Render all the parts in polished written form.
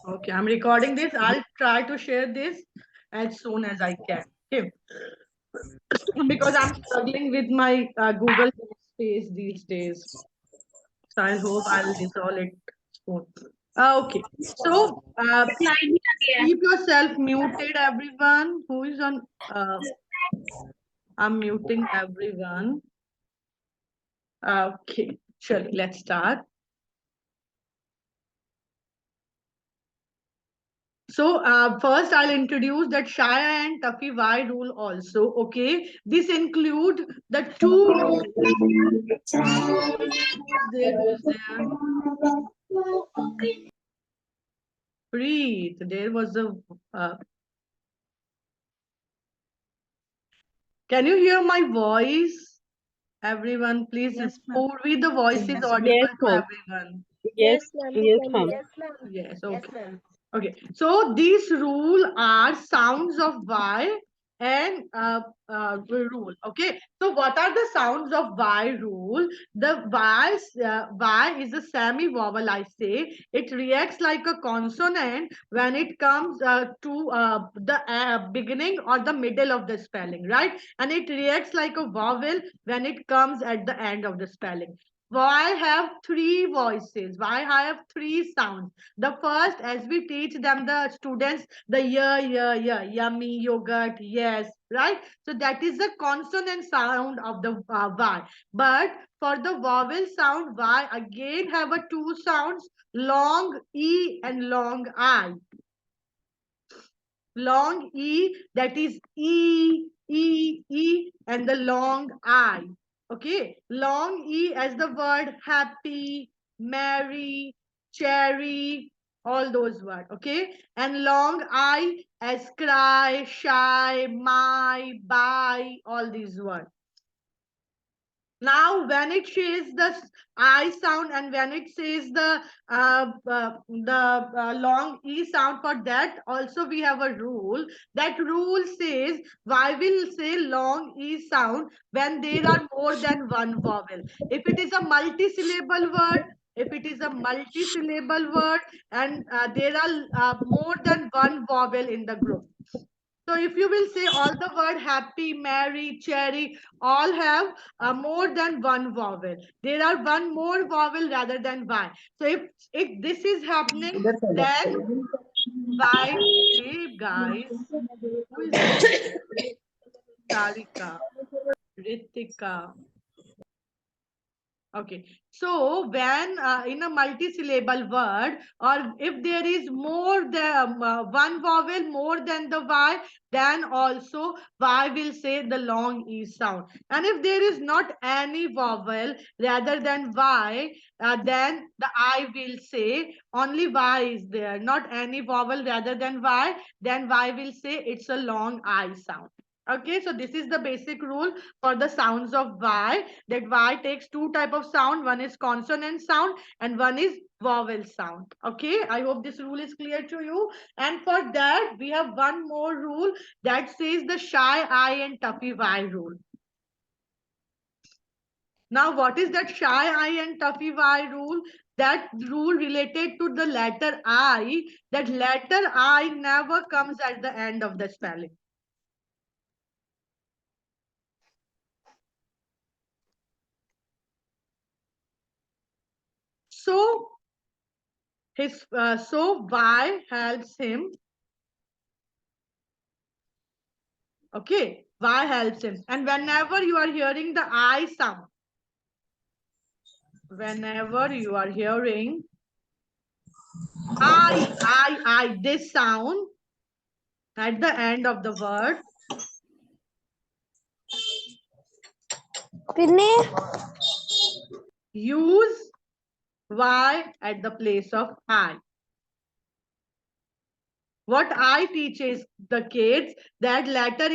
Okay, I'm recording this. I'll try to share this as soon as I can. Okay. Because I'm struggling with my Google space these days. So I hope I'll resolve it soon. Okay. So please keep yourself muted, everyone. Who is on? I'm muting everyone. Okay. Sure. Let's start. So first I'll introduce that Shaya and Taffy Y rule also. Okay, this include the two rules. Who's there? Who's there? Breathe. There was a. Uh, can you hear my voice? Everyone, please. Yes, ma'am. Purvi, the voice is Yes, audible to ma'am. everyone. Yes, yes, ma'am. Yes, ma'am. Yes. Yes, Okay. ma'am. Okay, so these rule are sounds of Y and rule. Okay, so what are the sounds of Y rule? The Y is a semi-vowel, I say. It reacts like a consonant when it comes to the beginning or the middle of the spelling, right? And it reacts like a vowel when it comes at the end of the spelling. Y have three voices. Y have three sounds. The first, as we teach them, the students, the yummy, yogurt, yes, right? So that is the consonant sound of the Y. But for the vowel sound, Y again have a two sounds, long E and long I. Long E, that is E, and the long I. Okay, long E as the word happy, merry, cherry, all those words. Okay, and long I as cry, shy, my, buy, all these words. Now, when it says the I sound and when it says the long E sound, for that also we have a rule. That rule says why will say long E sound when there are more than one vowel. If it is a multi-syllable word, if it is a multi-syllable word and there are more than one vowel in the group. So if you will say all the word happy, merry, cherry, all have more than one vowel. There are one more vowel rather than Y. So if this is happening, then Y say guys, who is there? Sarika, Ritika. Okay, so when in a multi-syllable word, or if there is more than one vowel more than the Y, then also Y will say the long E sound. And if there is not any vowel rather than Y, then the I will say only Y is there, not any vowel rather than Y, then Y will say it's a long I sound. Okay, so this is the basic rule for the sounds of Y, that Y takes two type of sound. One is consonant sound and one is vowel sound. Okay, I hope this rule is clear to you. And for that, we have one more rule that says the shy I and tuffy Y rule. Now, what is that shy I and tuffy Y rule? That rule related to the letter I, that letter I never comes at the end of the spelling. So so Y helps him. Okay, Y helps him. And whenever you are hearing the I sound, whenever you are hearing this sound at the end of the word, use Y at the place of I. What I teach is the kids that letter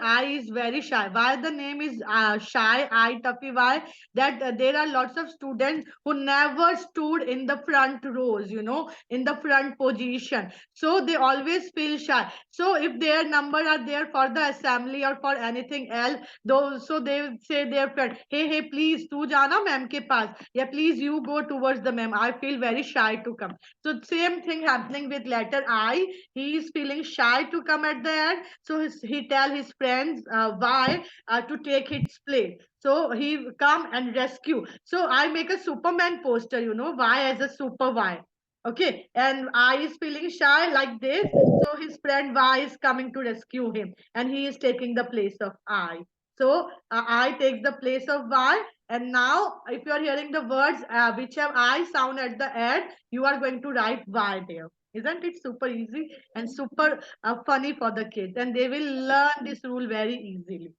I is very shy. Why the name is shy I Tuffy? Why that there are lots of students who never stood in the front rows, in the front position. So they always feel shy. So if their number are there for the assembly or for anything else, those so they will say their friend, hey, please, tu jana ma'am ke paas. Yeah, please you go towards the ma'am. I feel very shy to come. So same thing happening with letter I. He is feeling shy to come at the end. So he tell his friends why to take its place. So he come and rescue. So I make a Superman poster. Why as a super why. Okay, and I is feeling shy like this. So his friend Y is coming to rescue him, and he is taking the place of I. So I takes the place of Y, and now if you are hearing the words which have I sound at the end, you are going to write Y there. Isn't it super easy and super funny for the kids? And they will learn this rule very easily.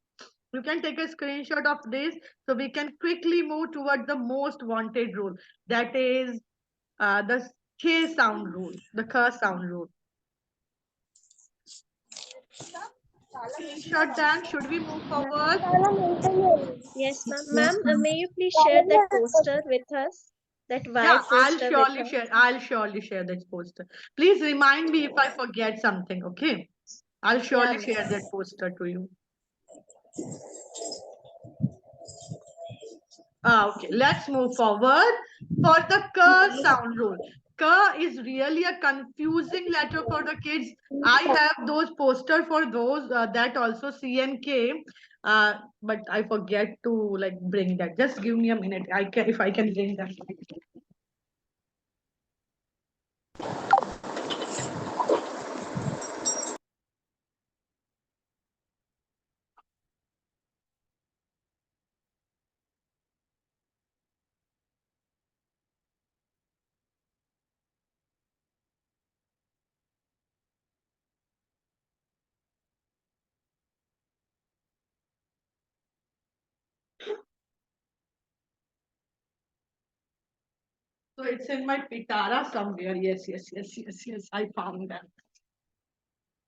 You can take a screenshot of this so we can quickly move toward the most wanted rule. That is the K sound rule, the K sound rule. Screenshot then. Should we move forward? Yes, ma'am. Yes, Ma'am, ma'am. may you please share that poster with us? That Yeah, Y poster with us? I'll surely share that poster. Please remind me if I forget something, okay? I'll Yeah, surely ma'am. share that poster to you. Okay, let's move forward for the K sound rule. K is really a confusing letter for the kids. I have those poster for those that also C and K, but I forget to like bring that. Just give me a minute. I can if I can bring that. So it's in my pitara somewhere. Yes. I found that.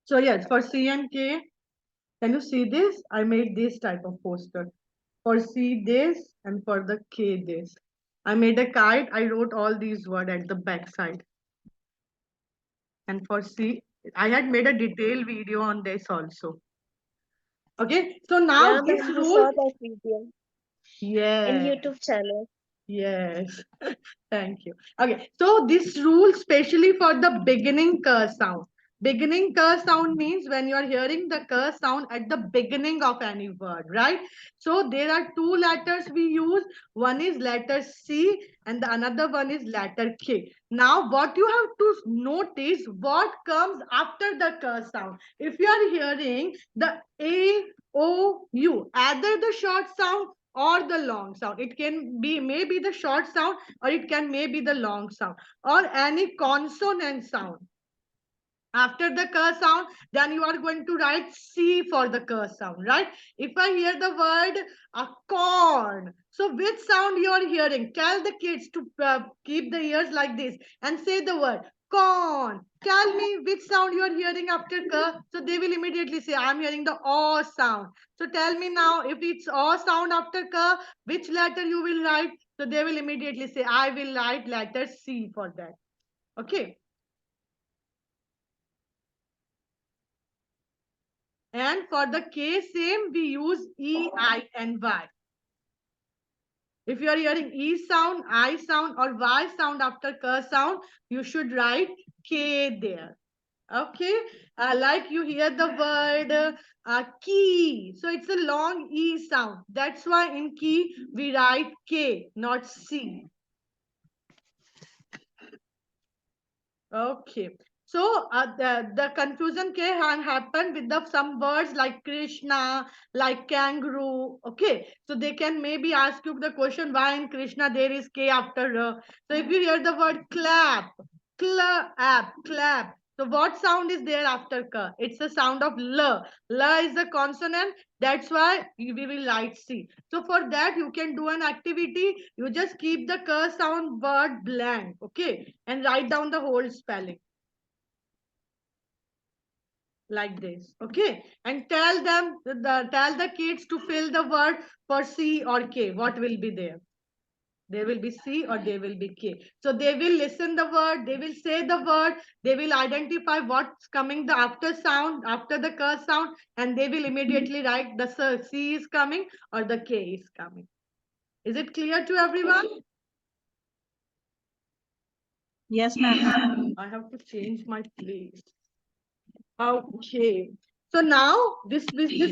So yes, for C and K, can you see this? I made this type of poster. For C this and for the K this. I made a kite. I wrote all these words at the back side. And for C, I had made a detailed video on this also. Okay, so Yeah, now this ma'am. We rule, saw that video in yeah, YouTube channel. yes. Thank you. Okay, so this rule specially for the beginning curse sound. Beginning curse sound means when you are hearing the curse sound at the beginning of any word, right? So there are two letters we use. One is letter C and the another one is letter K. Now, what you have to notice what comes after the curse sound. If you are hearing the A, O, U, either the short sound or the long sound. It can be maybe the short sound or it can maybe the long sound or any consonant sound. After the K sound, then you are going to write C for the K sound, right? If I hear the word corn, so which sound you are hearing? Tell the kids to keep the ears like this and say the word corn. Tell me which sound you are hearing after K. So they will immediately say, I'm hearing the O sound. So tell me now, if it's O sound after K, which letter you will write? So they will immediately say, I will write letter C for that. Okay. And for the K same, we use E, I, and Y. If you are hearing E sound, I sound, or Y sound after K sound, you should write K there. Okay, like you hear the word key. So it's a long E sound. That's why in key we write K, not C. Okay. So the confusion can happen with the some words like Krishna, like kangaroo. Okay. So they can maybe ask you the question why in Krishna there is K after R. So if you hear the word clap, clap. So what sound is there after K? It's the sound of L. L is the consonant. That's why we will write C. So for that you can do an activity. You just keep the K sound word blank. Okay. And write down the whole spelling. like this. Okay, and tell the kids to fill the word for C or K. What will be there? There will be C or there will be K. So they will listen the word, they will say the word, they will identify what's coming the after sound, after the Cur sound, and they will immediately write the C is coming or the K is coming. Is it clear to everyone? Yes, ma'am. I have to change my place. Okay. So now this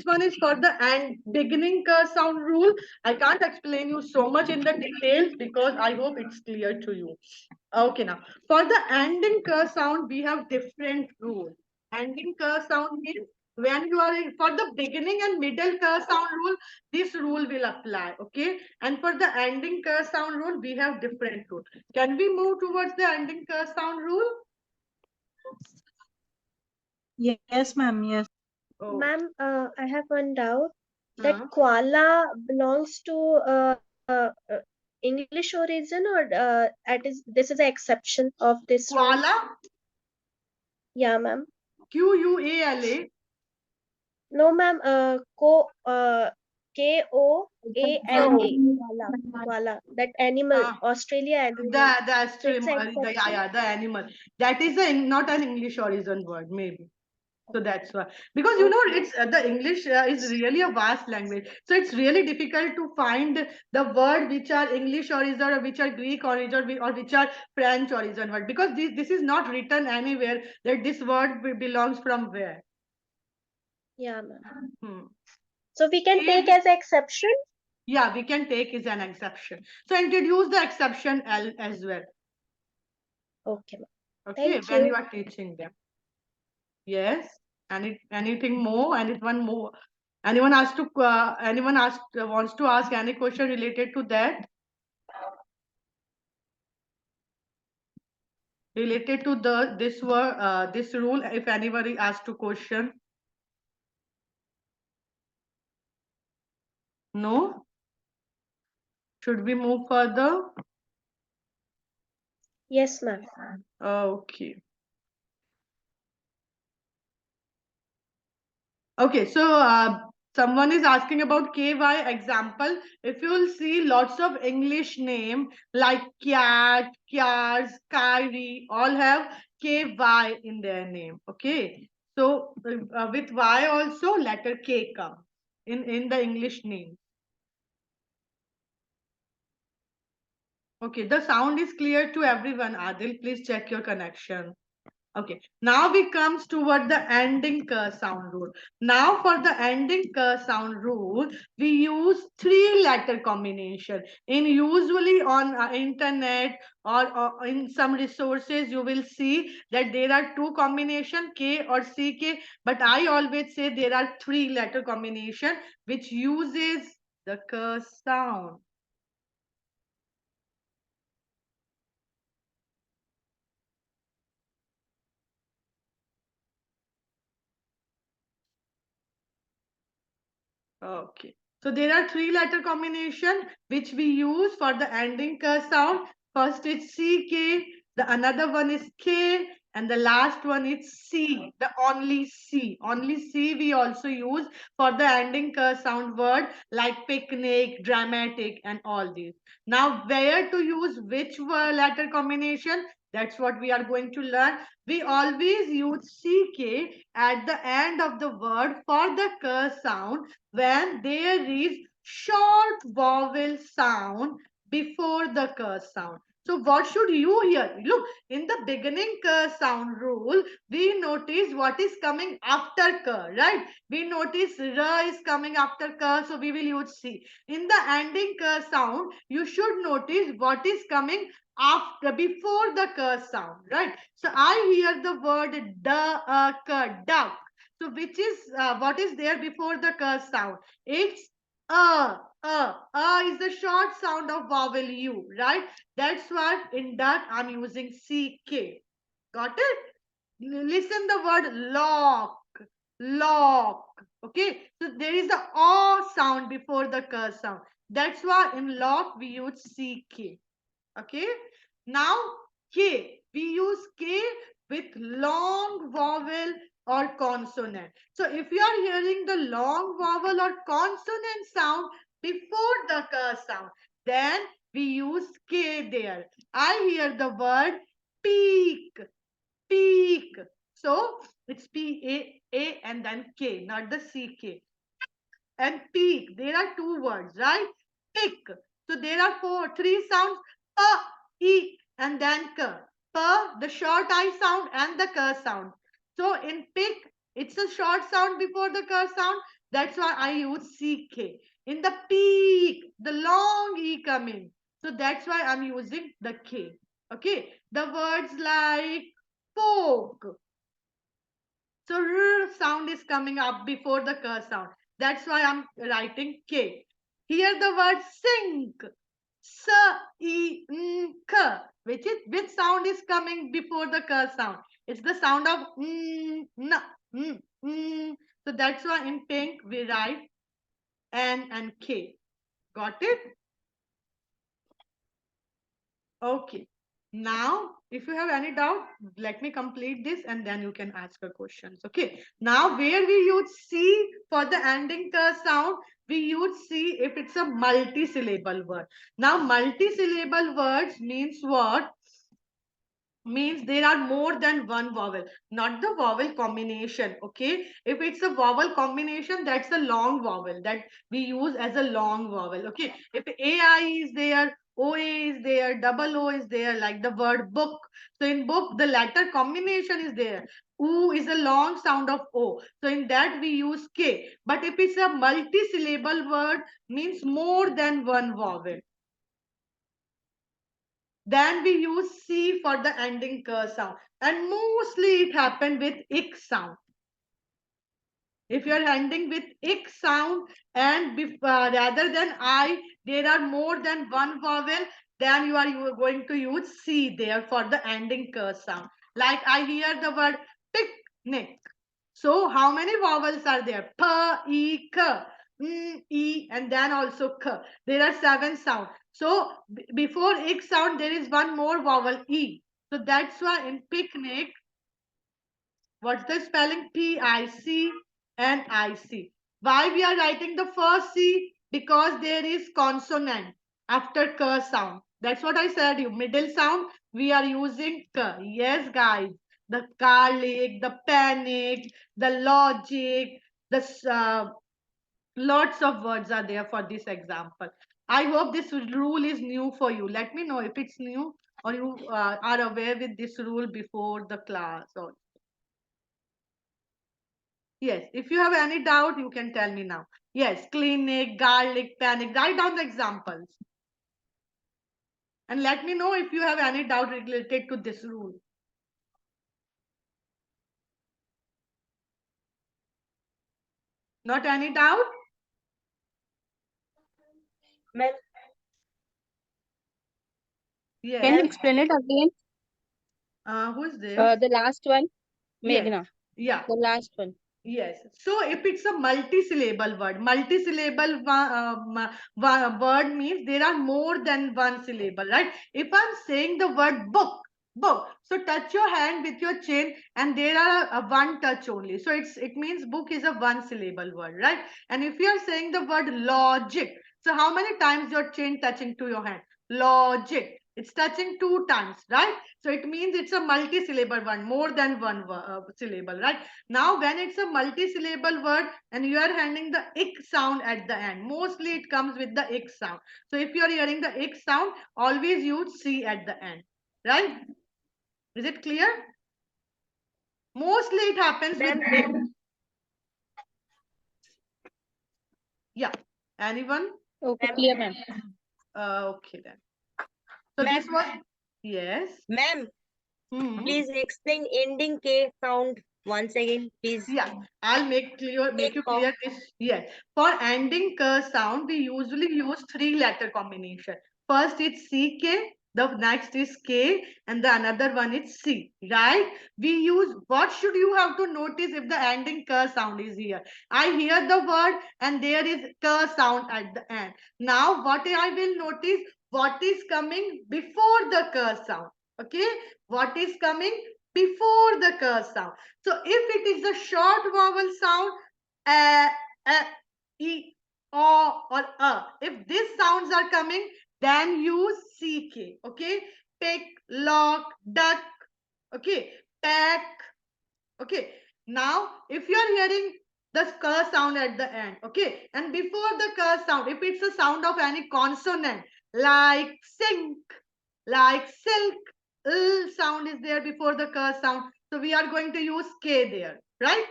one is for the and beginning sound rule. I can't explain you so much in the details because I hope it's clear to you. Okay, now for the ending sound we have different rule. Ending sound means when you are in, for the beginning and middle sound rule, this rule will apply. Okay, and for the ending sound rule we have different rule. Can we move towards the ending sound rule? Yes, ma'am. Yes. Oh. Ma'am, I have one doubt. That Huh? koala belongs to English origin, or this is the exception of this rule? Koala, Yeah, ma'am. Quala. No, ma'am. Koala. Koala. That animal, Uh, Australia animal. the So it's stream, an yeah, exception. yeah, the animal. That is not an English origin word, maybe. So that's why, because Okay. it's the English is really a vast language. So it's really difficult to find the word which are English origin or which are Greek origin or which are French origin word, because this is not written anywhere that this word belongs from where. Yeah, ma'am. Hmm. So we can take Cave, as exception. yeah, we can take is an exception. So introduce the exception L as well. Okay, ma'am. Okay, Thank when you you. are teaching them. Yes. Anything more? Anyone more? Anyone asked wants to ask any question related to that? Related to the this rule? If anybody asked to question, no. Should we move further? Yes, ma'am. Okay. Okay, so someone is asking about KY example. If you will see lots of English name like cat, Kyars, Kyrie, all have KY in their name. Okay, so with Y also letter K come in the English name. Okay, the sound is clear to everyone. Adil, please check your connection. Okay, now we comes toward the ending sound rule. Now for the ending sound rule, we use three letter combination. In usually on internet or in some resources, you will see that there are two combination K or CK, but I always say there are three letter combination which uses the sound. Okay. So there are three letter combination which we use for the ending sound. First is CK, the another one is K, and the last one is C, the only C. Only C we also use for the ending sound word like picnic, dramatic, and all these. Now, where to use which letter combination? That's what we are going to learn. We always use CK at the end of the word for the sound when there is short vowel sound before the curse sound. So what should you hear? Look, in the beginning curse sound rule, we notice what is coming after cur, right? We notice ra is coming after cur, so we will use C. In the ending curse sound, you should notice what is coming after before the curse sound, right? So I hear the word duck. So which is what is there before the curse sound? It's is the short sound of vowel U, right? That's why in that I'm using CK. Got it? Listen the word lock, lock. Okay, so there is the O sound before the curse sound. That's why in lock we use CK. Okay, now K. We use K with long vowel or or consonant. So if you are hearing the long vowel or consonant sound before the K sound, then we use K there. I hear the word peak, peak. So it's P-A-A and then K, not the C-K. And peak, there are two words, right? Pick. So there are three sounds, pa, e, and then k. Pa, the short I sound and the k sound. So in pick, it's a short sound before the k sound. That's why I use ck. In the peak, the long e coming. So that's why I'm using the k. Okay. The words like poke. So r sound is coming up before the k sound. That's why I'm writing k. Here the word sink. S e n k, which sound is coming before the k sound? It's the sound of n, n. So that's why in pink we write n and k. Got it? Okay. Now, if you have any doubt, let me complete this and then you can ask your questions. Okay. Now, where we use C for the ending sound, we use C if it's a multi-syllable word. Now, multi-syllable words means what? Means there are more than one vowel, not the vowel combination. Okay, if it's a vowel combination, that's a long vowel that we use as a long vowel. Okay, if ai is there, oa is there, double o is there, like the word book. So in book the letter combination is there. U is a long sound of o, so in that we use k. But if it's a multi-syllable word, means more than one vowel, then we use C for the ending K sound. And mostly it happened with ik sound. If you are ending with ik sound and rather than I, there are more than one vowel, then you are going to use C there for the ending K sound. Like I hear the word picnic. So how many vowels are there? P, E, K, E, and then also K. There are 7 sounds. So before ik sound, there is one more vowel, E. So that's why in picnic, what's the spelling? P-I-C and I-C. Why we are writing the first C? Because there is consonant after K sound. That's what I said you. Middle sound, we are using K. Yes, guys. The garlic, the panic, the logic, the lots of words are there for this example. I hope this rule is new for you. Let me know if it's new or you are aware with this rule before the class. Or yes, if you have any doubt, you can tell me now. Yes, clinic, garlic, panic. Write down the examples and let me know if you have any doubt related to this rule. Not any doubt? Ma'am, Can you Yes. explain it again? Who is this? The last one, Yes. Meghna. Yeah. The last one. Yes. So if it's a multi-syllable word, multi-syllable word means there are more than one syllable, right? If I'm saying the word book, book, so touch your hand with your chin and there are one touch only. So it means book is a one syllable word, right? And if you are saying the word logic, so how many times your chin touching to your hand? Logic. It's touching 2 times, right? So it means it's a multi-syllable one, more than one syllable, right? Now, when it's a multi-syllable word and you are handing the ik sound at the end, mostly it comes with the ik sound. So if you are hearing the ik sound, always use C at the end, right? Is it clear? Mostly it happens with ma'am, ik. Yeah. Anyone? Okay, ma'am, clear, ma'am. Okay then. So ma'am, this was, yes. ma'am, Hmm. please explain ending K sound once again, please. Yeah, I'll make Take you off. clear this. Yes. For ending K sound, we usually use 3-letter combination. First it's CK, the next is K, and the another one is C. Right? We use what should you have to notice if the ending K sound is here? I hear the word and there is K sound at the end. Now what I will notice what is coming before the K sound. Okay, what is coming before the Cur sound. So if it is a short vowel sound, a, a, e, o, or a, if these sounds are coming, then use ck. Okay, pick, lock, duck. Okay, pack. Okay, now if you are hearing the Cur sound at the end, okay, and before the Cur sound, if it's a sound of any consonant like sink, like silk, sound is there before the Cur sound, so we are going to use k there, right?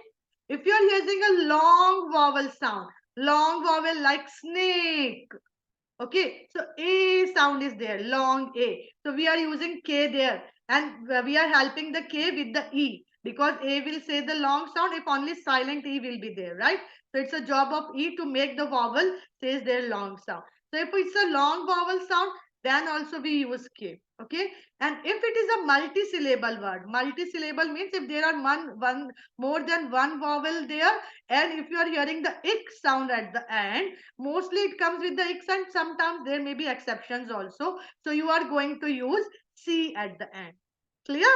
If you are using a long vowel sound, long vowel like snake, okay, so a sound is there, long a, so we are using k there, and we are helping the k with the e, because a will say the long sound if only silent e will be there, right? So it's a job of e to make the vowel says their long sound. So if it's a long vowel sound, then also we use k. Okay, and if it is a multi-syllable word, multi-syllable means if there are one more than one vowel there, and if you are hearing the ik sound at the end, mostly it comes with the x, and sometimes there may be exceptions also, so you are going to use c at the end. Clear?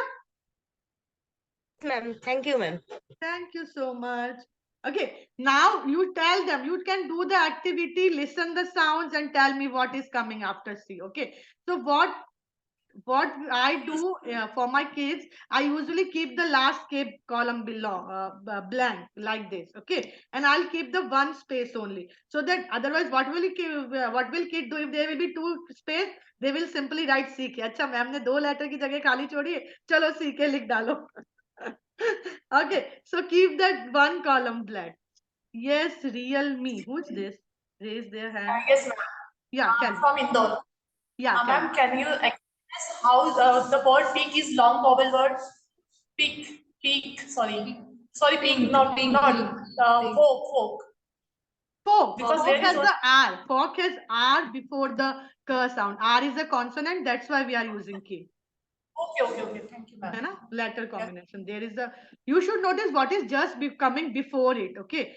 Ma'am, thank you, ma'am. Thank you so much. Okay, now you tell them, you can do the activity, listen the sounds and tell me what is coming after c. Okay, so what I do for my kids, I usually keep the last column below blank like this, okay, and I'll keep the one space only, so that otherwise what will kid do if there will be two space? They will simply write CK. अच्छा ma'am ने दो letter की जगह खाली छोड़ी है, चलो CK लिख डालो. Okay, so keep that one column blank. Yes, real me. Who's this? Raise their hand. Yes, ma'am. Yeah, I'm can. from Indore. Yeah, can. Ma'am, can you express how the word peak is long vowel word? Peak, sorry. Sorry, peak, not, folk. Folk. Because Folk there is has one. the R. Folk has R before the K sound. R is a consonant. That's why we are using K. Okay. Thank you, है ma'am. ना? Letter combination. There is a. You should notice what is just coming before it. Okay.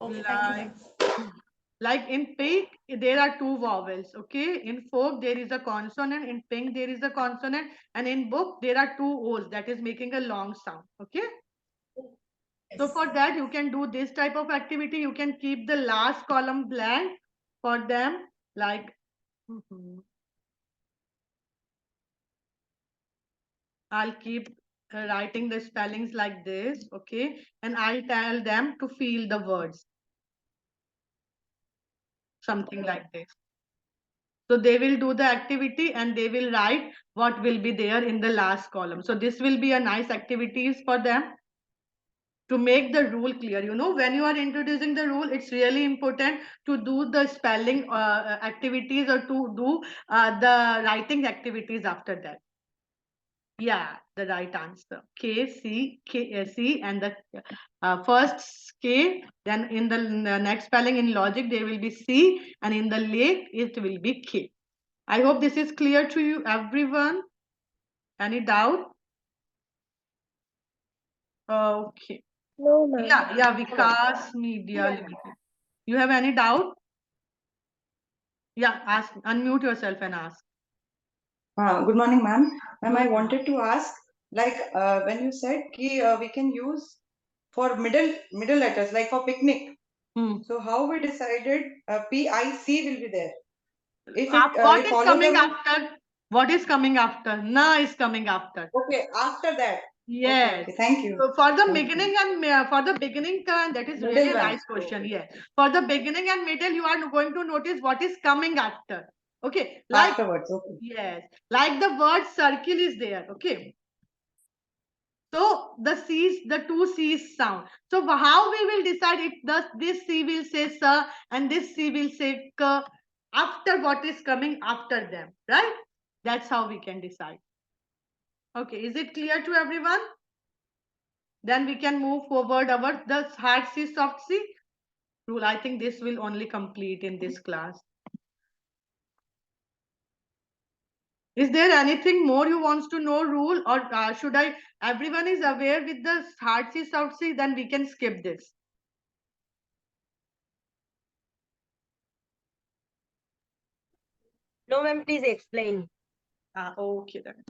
Okay, thank you, ma'am. Like in pink, there are two vowels. Okay. In folk, there is a consonant. In pink, there is a consonant. And in book, there are two O's. That is making a long sound. Okay. So Yes. for that, you can do this type of activity. You can keep the last column blank for them. Like, I'll keep writing the spellings like this. Okay. And I'll tell them to feel the words. Something like this. So they will do the activity and they will write what will be there in the last column. So this will be a nice activities for them to make the rule clear. You know, when you are introducing the rule, it's really important to do the spelling activities or to do the writing activities after that. Yeah, the right answer. C, and the first K, then in the next spelling in logic, there will be C, and in the lake, it will be K. I hope this is clear to you, everyone. Any doubt? Okay. No, ma'am. Yeah, Vikas Media Limited. You have any doubt? Yeah, ask, unmute yourself and ask. Good morning, ma'am. Ma'am, I Good. wanted to ask, like, when you said we can use for middle letters, like for picnic. So how we decided PIC will be there? If What it is follows coming the after? What is coming after? Na is coming after. okay after that. Yes. Okay. Thank you. So for the Thank you. beginning and for the beginning turn, that is really Middle a one. nice question. Yes. For the beginning and middle, you are going to notice what is coming after. Okay. Like Afterwards. Okay. yes, like the word circle is there. Okay. So the C's, the two C's sound. So how we will decide if this C will say sa and this C will say ka after what is coming after them, right? That's how we can decide. Okay, is it clear to everyone? Then we can move forward our the hard C, soft C rule. I think this will only complete in this class. Is there anything more you wants to know rule, or should I? Everyone is aware with the hard C, soft C. Then we can skip this. No, ma'am, please explain. Okay then.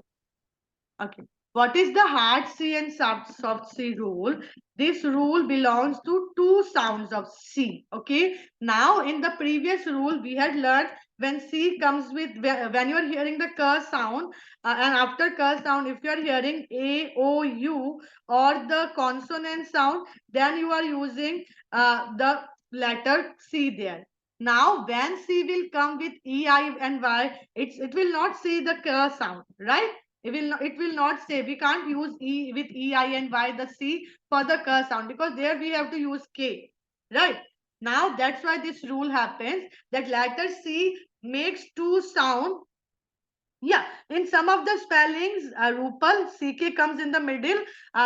Okay. What is the hard C and soft C rule? This rule belongs to two sounds of C. Okay. Now, in the previous rule, we had learned when C comes with, when you are hearing the Cur sound, and after Cur sound, if you are hearing A, O, U or the consonant sound, then you are using the letter C there. Now, when C will come with E, I, and Y, it will not say the Cur sound, right? It will not say, we can't use E with E, I, and Y, the C for the K sound, because there we have to use K, right? Now that's why this rule happens, that letter C makes two sound. Yeah, in some of the spellings, Rupal, CK comes in the middle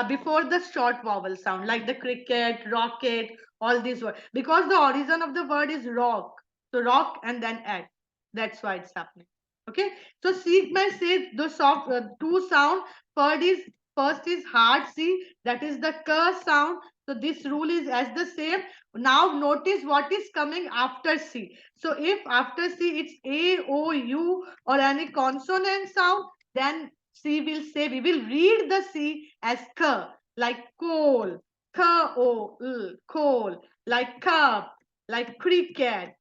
before the short vowel sound, like the cricket, rocket, all these words. Because the origin of the word is rock. So rock and then at. That's why it's happening. Okay. So Sikh may say the soft two sound. First is hard C, that is the K sound. So this rule is as the same. Now notice what is coming after C. So if after C it's A, O, U or any consonant sound, then C will say, we will read the C as K, like coal, K-O-L, coal, like cup, like cricket.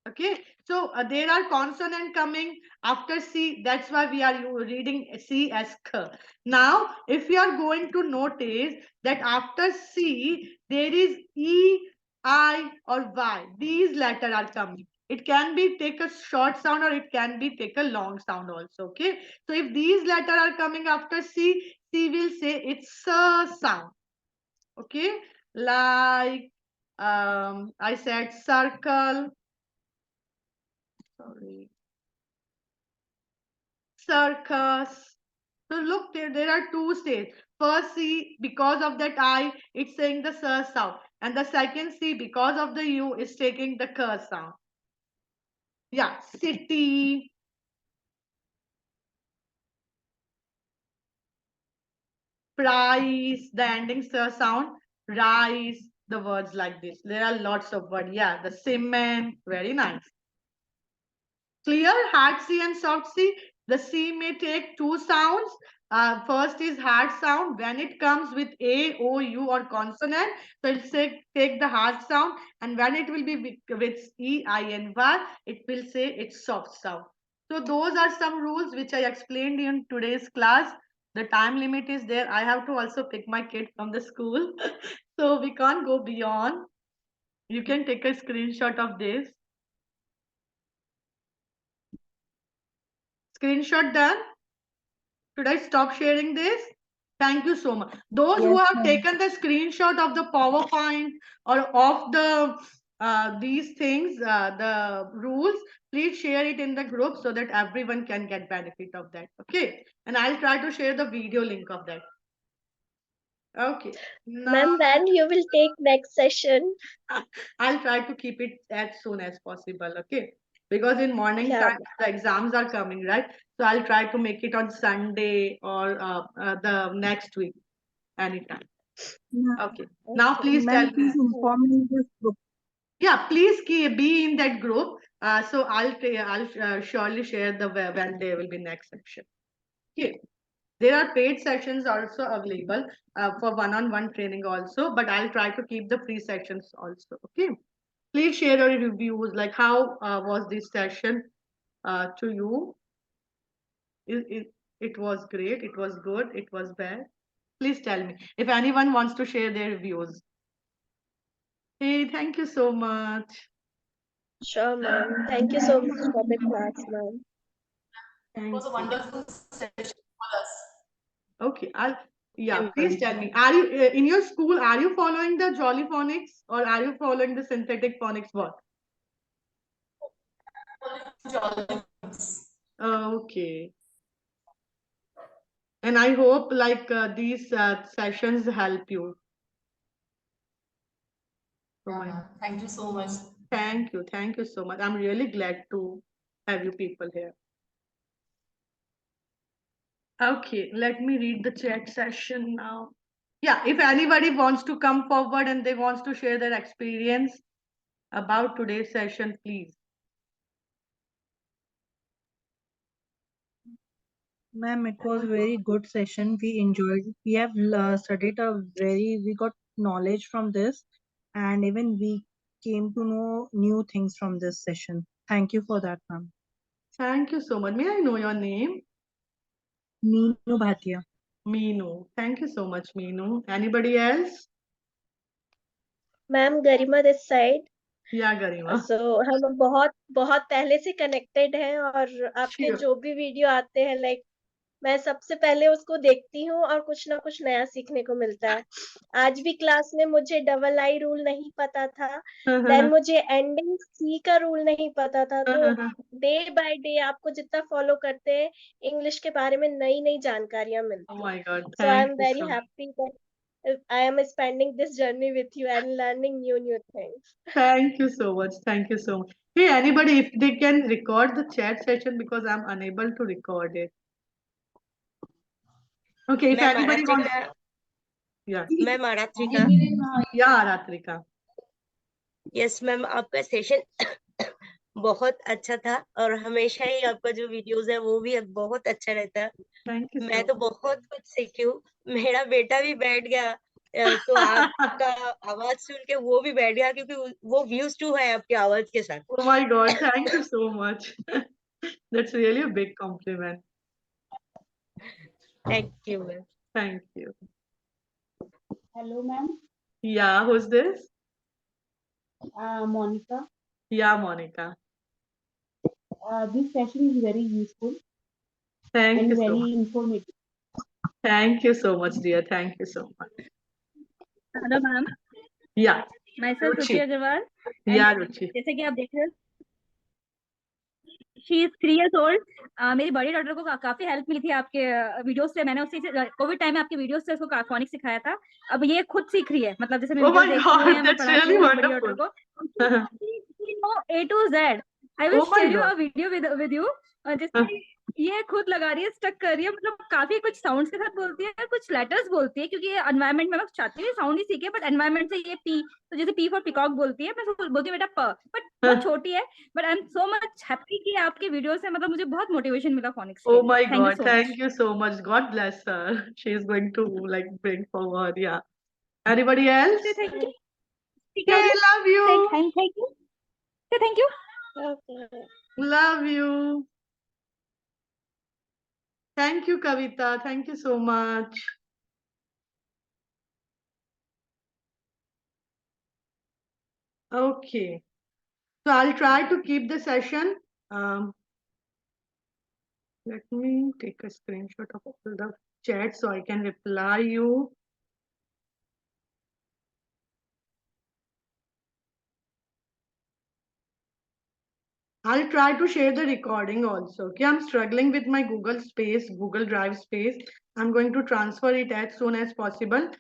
Okay, so there are consonant coming after C. That's why we are reading C as K. Now, if you are going to notice that after C, there is E, I or Y. These letters are coming. It can be take a short sound or it can be take a long sound also. Okay, so if these letters are coming after C, C will say it's a sound. Okay, like I said circle. Sorry. Circus. So look, there are two states. First C, because of that I, it's saying the S sound. And the second C, because of the U, is taking the K sound. Yeah, city, price, the ending S sound, rice, the words like this. There are lots of words. Yeah, the cement, very nice. Clear, hard C and soft C. The C may take two sounds. First is hard sound. When it comes with A, O, U or consonant, so it'll say take the hard sound. And when it will be with E, I, and Y, it will say it's soft sound. So those are some rules which I explained in today's class. The time limit is there. I have to also pick my kid from the school. So we can't go beyond. You can take a screenshot of this. Screenshot done. Should I stop sharing this? Thank you so much. Those who Yes, have ma'am. taken the screenshot of the PowerPoint or of the these things, the rules, please share it in the group so that everyone can get benefit of that. Okay. And I'll try to share the video link of that. Okay. Now Ma'am, when you will take next session? I'll try to keep it as soon as possible. Okay. Because in morning Yeah, time the exams are coming, right? So I'll try to make it on Sunday or the next week, anytime. Okay. Now okay. please tell Ma'am, me. please inform me in this group. Yeah, please be in that group. So I'll surely share the when there will be next section. Okay. There are paid sessions also available for one-on-one training also, but I'll try to keep the free sessions also. Okay. Please share your reviews, like how was this session to you? It was great, it was good, it was bad. Please tell me if anyone wants to share their views. Hey, thank you so much. Sure, ma'am. Thank you so much for the class, ma'am. It was a Thank you. wonderful session for us. Okay, yeah, Yeah, please ma'am. tell me, are you in your school, are you following the jolly phonics or are you following the synthetic phonics? What? Okay. And I hope like these sessions help you. Thank you so much. Thank you so much. I'm really glad to have you people here. Okay, let me read the chat session now. Yeah, if anybody wants to come forward and they wants to share their experience about today's session, please. Ma'am, it was very good session. We enjoyed. We have studied we got knowledge from this, and even we came to know new things from this session. Thank you for that, ma'am. Thank you so much. May I know your name? Meenu Bhatia. Meenu. Thank you so much, Meenu. Anybody else? Ma'am Garima this side. Yeah, Garima. सो हम बहुत बहुत पहले से connected हैं और आपके Sure. जो भी वीडियो आते हैं लाइक मैं सबसे पहले उसको देखती हूँ और कुछ ना कुछ नया सीखने को मिलता है। आज भी क्लास में मुझे डबल आई रूल नहीं पता था, देन मुझे एंडिंग सी का रूल नहीं पता था। तो डे बाय डे आपको जितना फॉलो करते हैं इंग्लिश के बारे में नई नई जानकारियां Oh मिलती my हैं। God. So I am Thank you very so much. Happy that I am spending this journey with you and learning new things. Thank you so much. Thank you so much. Hey, anybody, if they can record the chat session because I'm unable to record it. Okay, if ma'am anybody wants. Aratrika, Yeah. Ma'am Aratrika, Yeah, Ratrika. Yes ma'am, आपका session बहुत अच्छा था और हमेशा ही आपका जो videos है वो भी बहुत अच्छा रहता है। Thank you मैं so तो बहुत कुछ सीखी हूँ। मेरा बेटा भी बैठ गया, तो आपका आवाज सुन के वो भी बैठ गया क्योंकि वो व्यूज टू है आपकी आवाज के साथ। Oh my God. Thank you so much. That's really a big compliment. Thank you ma'am. Thank you. Hello, ma'am. Yeah, who's this? Monica. Yeah, Monica. This session is very useful Thank and you so very much. informative. Thank you so much, dear. Thank you so much. Hello ma'am, Yeah, myself Ruchi Ruchi. Agarwal. Yeah, Ruchi. जैसे कि आप देख रहे हो, she is 3 years old। मेरी बड़ी daughter को काफी हेल्प मिली थी आपके वीडियोस से। मैंने उससे कोविड टाइम में आपके वीडियोस से उसको फोनिक्स सिखाया था। अब ये खुद सीख रही है, मतलब जैसे मैं Oh वीडियोस my देखती हूँ God, या मैं that's पढ़ाती really हूँ मेरी बड़ी डॉटर wonderful. को, A to Z। I will Oh my share you a God. Video with you, जिसमें ये खुद लगा रही है, स्टक कर रही है, मतलब काफी कुछ साउंड्स के साथ बोलती है, कुछ लेटर्स बोलती है, क्योंकि ये एनवायरनमेंट में मैं चाहती हूँ साउंड ही सीखे, बट एनवायरनमेंट से ये पी, तो जैसे पी फॉर पिकॉक बोलती है, मैं बोलती हूँ बेटा प, बट बहुत छोटी है। But I am so much happy कि आपके वीडियो से मतलब मुझे बहुत मोटिवेशन मिला फोनिक्स के Oh लिए। my thank you God. So Thank much. you so much. God bless her. She is going to like bring forward. Yeah. Anybody else? Thank you, Hey, love you. Thank you, thank you. Love you. Thank you, Kavita. Thank you so much. Okay. So I'll try to keep the session. Let me take a screenshot of all the chat so I can reply you. I'll try to share the recording also. Okay, I'm struggling with my Google space, Google Drive space. I'm going to transfer it as soon as possible.